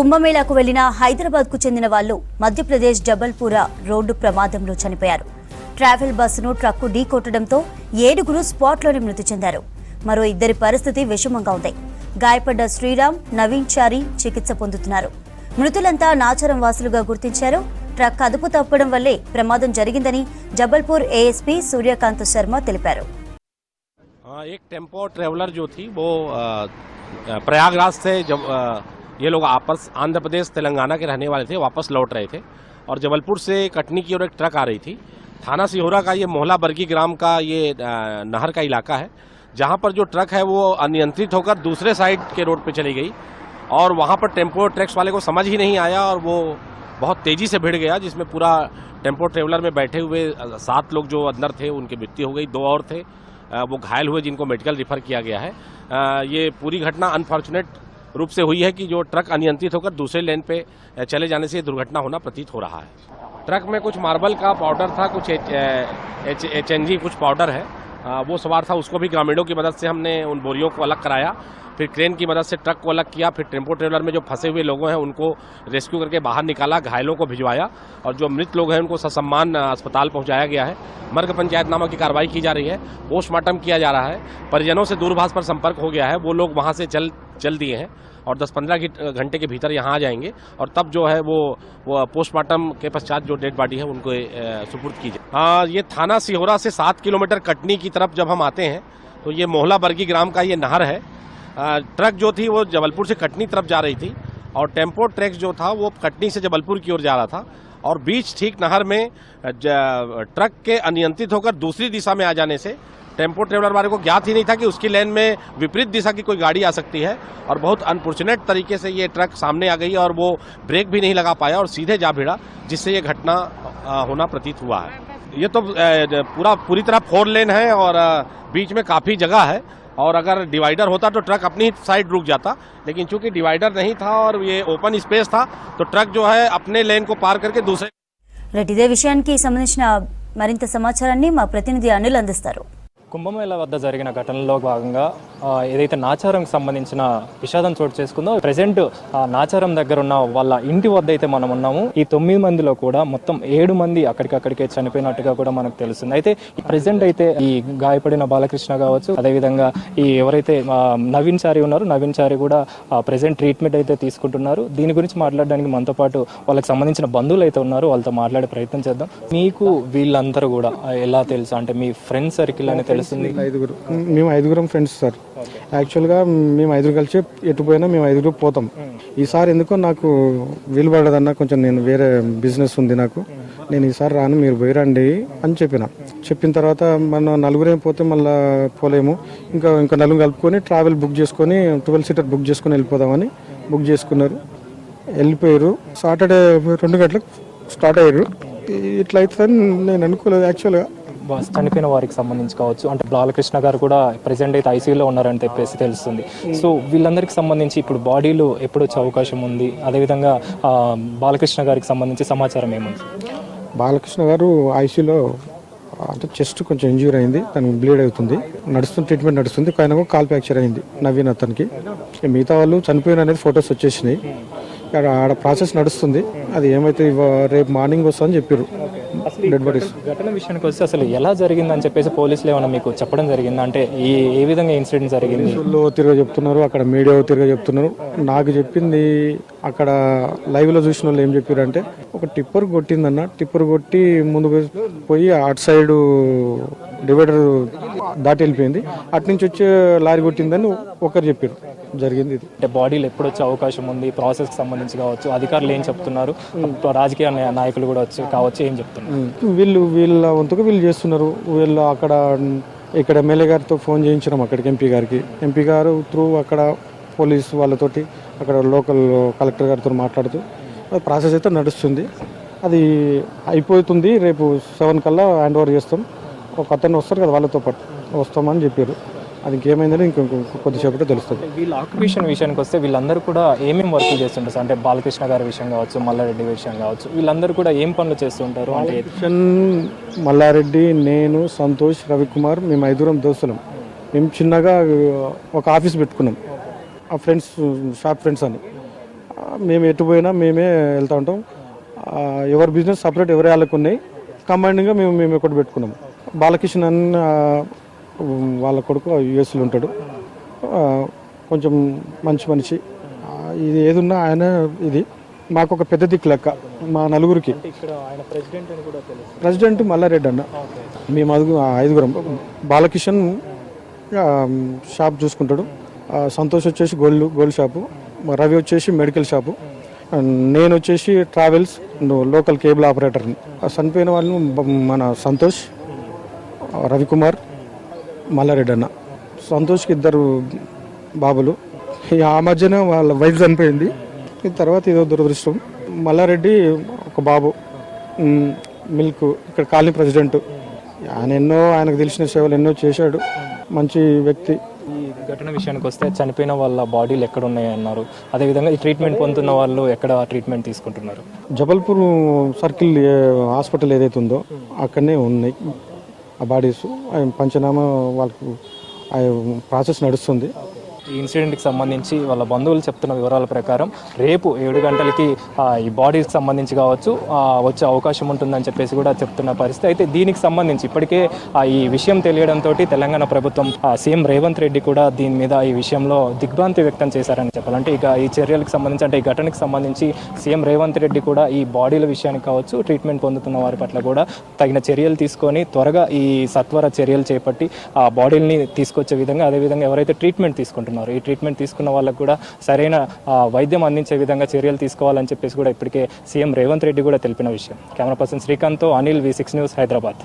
కుంభమేళాకు వెళ్లిన హైదరాబాద్కు చెందిన వాళ్లు మధ్యప్రదేశ్ జబల్పూర రోడ్డు ప్రమాదంలో చనిపోయారు. ట్రావెల్ బస్సును ట్రక్కు ఢీకొట్టడంతో 7 స్పాట్లోనే మృతి చెందారు. మరో 2 పరిస్థితి విషమంగా ఉంది. గాయపడ్డ శ్రీరామ్, నవీన్ చారి చికిత్స పొందుతున్నారు. మృతులంతా నాచారం వాసులుగా గుర్తించారు. ట్రక్ అదుపు తప్పడం వల్లే ప్రమాదం జరిగిందని జబల్పూర్ ఏఎస్పీ సూర్యకాంత్ శర్మ తెలిపారు. एक टेम्पो ट्रेवलर जो थी वो प्रयागराज से जब ये लोग आपस आंध्र प्रदेश तेलंगाना के रहने वाले थे, वापस लौट रहे थे और जबलपुर से कटनी की ओर एक ट्रक आ रही थी। थाना सिहोरा का ये मोहला बरगी ग्राम का ये नहर का इलाका है, जहाँ पर जो ट्रक है वो अनियंत्रित होकर दूसरे साइड के रोड पे चली गई और वहाँ पर टेम्पो ट्रक्स वाले को समझ ही नहीं आया और वो बहुत तेज़ी से भिड़ गया, जिसमें पूरा टेम्पो ट्रेवलर में बैठे हुए 7 लोग जो अंदर थे उनकी मृत्यु हो गई। 2 और थे वो घायल हुए, जिनको मेडिकल रिफर किया गया है। ये पूरी घटना अनफॉर्चुनेट रूप से हुई है कि जो ट्रक अनियंत्रित होकर दूसरे लेन पे चले जाने से दुर्घटना होना प्रतीत हो रहा है। ट्रक में कुछ मार्बल का पाउडर था, कुछ HNG कुछ पाउडर है, वो सवार था। उसको भी ग्रामीणों की मदद से हमने उन बोरियों को अलग कराया, फिर क्रेन की मदद से ट्रक को अलग किया, फिर टेम्पो ट्रेवलर में जो फंसे हुए लोगों हैं उनको रेस्क्यू करके बाहर निकाला, घायलों को भिजवाया और जो मृत लोग हैं उनको ससम्मान अस्पताल पहुंचाया गया है। मर्ग पंचायतनामा की कार्रवाई की जा रही है, पोस्टमार्टम किया जा रहा है। परिजनों से दूरभाष पर संपर्क हो गया है, वो लोग वहाँ से चल दिए हैं और 10-15 घंटे के भीतर यहाँ आ जाएंगे और तब जो है वो पोस्टमार्टम के पश्चात जो डेड बॉडी है उनको सुपुर्द की जाए। ये थाना सिहोरा से 7 किलोमीटर कटनी की तरफ जब हम आते हैं तो ये मोहला बरगी ग्राम का ये नहर है। ट्रक जो थी वो जबलपुर से कटनी तरफ जा रही थी और टेम्पो ट्रक जो था वो कटनी से जबलपुर की ओर जा रहा था और बीच ठीक नहर में ट्रक के अनियंत्रित होकर दूसरी दिशा में आ जाने से टेम्पो ट्रेवलर वाले को ज्ञात ही नहीं था कि उसकी लेन में विपरीत दिशा की कोई गाड़ी आ सकती है और बहुत अनफॉर्चुनेट तरीके से ये ट्रक सामने आ गई और वो ब्रेक भी नहीं लगा पाया और सीधे जा भिड़ा, जिससे ये घटना होना प्रतीत हुआ है। ये तो पूरी तरह 4 लेन है और बीच में काफ़ी जगह है और अगर डिवाइडर होता तो ट्रक अपनी साइड रुक जाता, लेकिन चूंकि डिवाइडर नहीं था और ये ओपन स्पेस था तो ट्रक जो है अपने लेन को पार करके दूसरे ఇదే విషయానికి సంబంధించిన మరింత సమాచారాన్ని మా ప్రతినిధి అనిల్ అందిస్తారు. కుంభమేళ వద్ద జరిగిన ఘటనలో భాగంగా ఏదైతే నాచారంకి సంబంధించిన విషాదం చోటు చేసుకుందో ప్రెసెంట్ నాచారం దగ్గర ఉన్న వాళ్ళ ఇంటి వద్ద అయితే మనం ఉన్నాము. ఈ 9 మందిలో కూడా మొత్తం 7 మంది అక్కడికక్కడికే చనిపోయినట్టుగా కూడా మనకు తెలుస్తుంది. అయితే ప్రెసెంట్ అయితే ఈ గాయపడిన బాలకృష్ణ కావచ్చు, అదేవిధంగా ఈ ఎవరైతే నవీన్ చారి ఉన్నారో నవీన్ చారి కూడా ప్రెసెంట్ ట్రీట్మెంట్ అయితే తీసుకుంటున్నారు. దీని గురించి మాట్లాడడానికి మనతో పాటు వాళ్ళకి సంబంధించిన బంధువులు అయితే ఉన్నారు, వాళ్ళతో మాట్లాడే ప్రయత్నం చేద్దాం. మీకు వీళ్ళందరూ కూడా ఎలా తెలుసు, అంటే మీ ఫ్రెండ్ సర్కిల్ అని తెలుస్తుంది? మేము 5 ఫ్రెండ్స్ సార్. యాక్చువల్గా మేము 5 కలిసి ఎటు పోయినా మేము 5 పోతాం. ఈసారి ఎందుకో నాకు వీలు పడదన్న, కొంచెం నేను వేరే బిజినెస్ ఉంది నాకు, నేను ఈసారి రాను, మీరు పోయిరండి అని చెప్పిన తర్వాత మన 4 పోతే మళ్ళీ పోలేము, ఇంకా 4 కలుపుకొని ట్రావెల్ బుక్ చేసుకొని 12 సీటర్ బుక్ చేసుకొని వెళ్ళిపోదామని బుక్ చేసుకున్నారు. వెళ్ళిపోయారు. సాటర్డే 2 గంటలకు స్టార్ట్ అయ్యారు. ఇట్లా అవుతుందని నేను అనుకోలేదు యాక్చువల్గా. చనిపోయిన వారికి సంబంధించి కావచ్చు, అంటే బాలకృష్ణ గారు కూడా ప్రెసెంట్ అయితే ఐసీయూలో ఉన్నారని చెప్పేసి తెలుస్తుంది. సో వీళ్ళందరికీ సంబంధించి ఇప్పుడు బాడీలు ఎప్పుడు వచ్చే అవకాశం ఉంది? అదేవిధంగా బాలకృష్ణ గారికి సంబంధించి సమాచారం ఏముంది? బాలకృష్ణ గారు ఐసీయూలో అంటే చెస్ట్ కొంచెం ఇంజ్యూర్ అయింది, తనకు బ్లీడ్ అవుతుంది, ట్రీట్మెంట్ నడుస్తుంది. ఆయన కాల్ ఫ్రాక్చర్ అయింది నవీన్ అతనికి. మిగతా వాళ్ళు చనిపోయిన అనేది ఫొటోస్ వచ్చేసినాయి, ఆడ ప్రాసెస్ నడుస్తుంది. అది ఏమైతే రేపు మార్నింగ్ వస్తుందని చెప్పారు. డెడ్ బాడీస్ ఘటన విషయానికి వస్తే అసలు ఎలా జరిగిందని చెప్పేసి పోలీసులు ఏమైనా మీకు చెప్పడం జరిగింది? అంటే ఏ విధంగా ఇన్సిడెంట్ జరిగింది? తిరిగా చెప్తున్నారు, అక్కడ మీడియా తిరిగా చెప్తున్నారు. నాకు చెప్పింది అక్కడ లైవ్లో చూసిన వాళ్ళు ఏం చెప్పారు అంటే, ఒక టిప్పర్ కొట్టిందన్న, టిప్పర్ కొట్టి ముందు పోయి అటు సైడు డివైడర్ దాటి వెళ్ళిపోయింది, అటు నుంచి వచ్చే లారీ కొట్టిందని ఒకరు చెప్పారు. జరిగింది ఇది. అంటే బాడీలు ఎప్పుడు వచ్చే అవకాశం ఉంది? ప్రాసెస్కి సంబంధించి కావచ్చు, అధికారులు ఏం చెప్తున్నారు, రాజకీయ నాయకులు కూడా కావచ్చు, ఏం చెప్తున్నారు? వీళ్ళ వంతుగా వీళ్ళు చేస్తున్నారు. వీళ్ళు ఇక్కడ ఎమ్మెల్యే గారితో ఫోన్ చేయించినాం అక్కడికి, ఎంపీ గారు త్రూ అక్కడ పోలీస్ వాళ్ళతోటి అక్కడ లోకల్ కలెక్టర్ గారితో మాట్లాడుతూ ప్రాసెస్ అయితే నడుస్తుంది. అది అయిపోతుంది. రేపు 7 కల్లా హ్యాండ్ ఓవర్ చేస్తాం. ఒక అతను వస్తారు కదా, వాళ్ళతో పాటు వస్తామని చెప్పారు. అది ఇంకేమైందని కొద్దిసేపట్లో తెలుస్తుంది. వీళ్ళ ఆక్యుపేషన్ విషయానికి వస్తే వీళ్ళందరూ కూడా ఏమేమి వర్క్ చేస్తుంటారు? అంటే బాలకృష్ణ గారి విషయం కావచ్చు, మల్లారెడ్డి విషయం కావచ్చు, వీళ్ళందరూ కూడా ఏం పనులు చేస్తుంటారు? అంటే మల్లారెడ్డి, నేను, సంతోష్, రవికుమార్, మేము 5 దోస్తులం. మేము చిన్నగా ఒక ఆఫీస్ పెట్టుకున్నాం, ఆ ఫ్రెండ్స్ షాప్ ఫ్రెండ్స్ అని. మేము ఎటు పోయినా మేమే వెళ్తూ ఉంటాం. ఎవరి బిజినెస్ సపరేట్ ఎవరి వాళ్ళకు ఉన్నాయి. కంబైన్డ్గా మేము ఒకటి పెట్టుకున్నాము. బాలకిషన్ అన్న వాళ్ళ కొడుకు యుఎస్లో ఉంటాడు. కొంచెం మంచి మనిషి. ఇది ఏదున్నా ఆయన ఇది మాకు ఒక పెద్ద దిక్కు లెక్క మా నలుగురికి. ప్రెసిడెంట్ మల్లారెడ్డి అన్న. మేము 5గురం. బాలకిషన్ షాప్ చూసుకుంటాడు. సంతోష్ వచ్చేసి గోల్డ్ షాపు. రవి వచ్చేసి మెడికల్ షాపు. నేను వచ్చేసి ట్రావెల్స్ లోకల్ కేబుల్ ఆపరేటర్ని. చనిపోయిన వాళ్ళు మన సంతోష్, రవికుమార్, మల్లారెడ్డి అన్న. సంతోష్కి 2 బాబులు. ఆ మధ్యన వాళ్ళ వైఫ్ చనిపోయింది. తర్వాత ఇదో దురదృష్టం. మల్లారెడ్డి ఒక బాబు మిల్క్ ఇక్కడ కాలనీ ప్రెసిడెంట్. ఆయనకు తెలిసిన సేవలు ఎన్నో చేశాడు. మంచి వ్యక్తి. ఈ ఘటన విషయానికి వస్తే చనిపోయిన వాళ్ళ బాడీలు ఎక్కడ ఉన్నాయి అన్నారు. అదేవిధంగా ఈ ట్రీట్మెంట్ పొందుతున్న వాళ్ళు ఎక్కడ ట్రీట్మెంట్ తీసుకుంటున్నారు? జబల్పూర్ సర్కిల్ హాస్పిటల్ ఏదైతే ఉందో అక్కడనే ఉన్నాయి ఆ బాడీస్. పంచనామా వాళ్ళకు ప్రాసెస్ నడుస్తుంది. ఈ ఇన్సిడెంట్కి సంబంధించి వాళ్ళ బంధువులు చెప్తున్న వివరాల ప్రకారం రేపు 7 గంటలకి ఈ బాడీకి సంబంధించి కావచ్చు వచ్చే అవకాశం ఉంటుందని చెప్పేసి కూడా చెప్తున్న పరిస్థితి. అయితే దీనికి సంబంధించి ఇప్పటికే ఈ విషయం తెలియడంతో తెలంగాణ ప్రభుత్వం సీఎం రేవంత్ రెడ్డి కూడా దీని మీద ఈ విషయంలో దిగ్భ్రాంతి వ్యక్తం చేశారని చెప్పాలంటే ఇక ఈ చర్యలకు సంబంధించి అంటే ఈ ఘటనకు సంబంధించి సీఎం రేవంత్ రెడ్డి కూడా ఈ బాడీల విషయానికి కావచ్చు ట్రీట్మెంట్ పొందుతున్న వారి పట్ల కూడా తగిన చర్యలు తీసుకొని త్వరగా ఈ సత్వర చర్యలు చేపట్టి ఆ బాడీలని తీసుకొచ్చే విధంగా అదేవిధంగా ఎవరైతే ట్రీట్మెంట్ తీసుకుంటున్నారో ఈ ట్రీట్మెంట్ తీసుకున్న వాళ్ళకు కూడా సరైన వైద్యం అందించే విధంగా చర్యలు తీసుకోవాలని చెప్పేసి కూడా ఇప్పటికే సీఎం రేవంత్ రెడ్డి కూడా తెలిపిన విషయం. కెమెరా పర్సన్ శ్రీకాంత్తో అనిల్, V6 న్యూస్, హైదరాబాద్.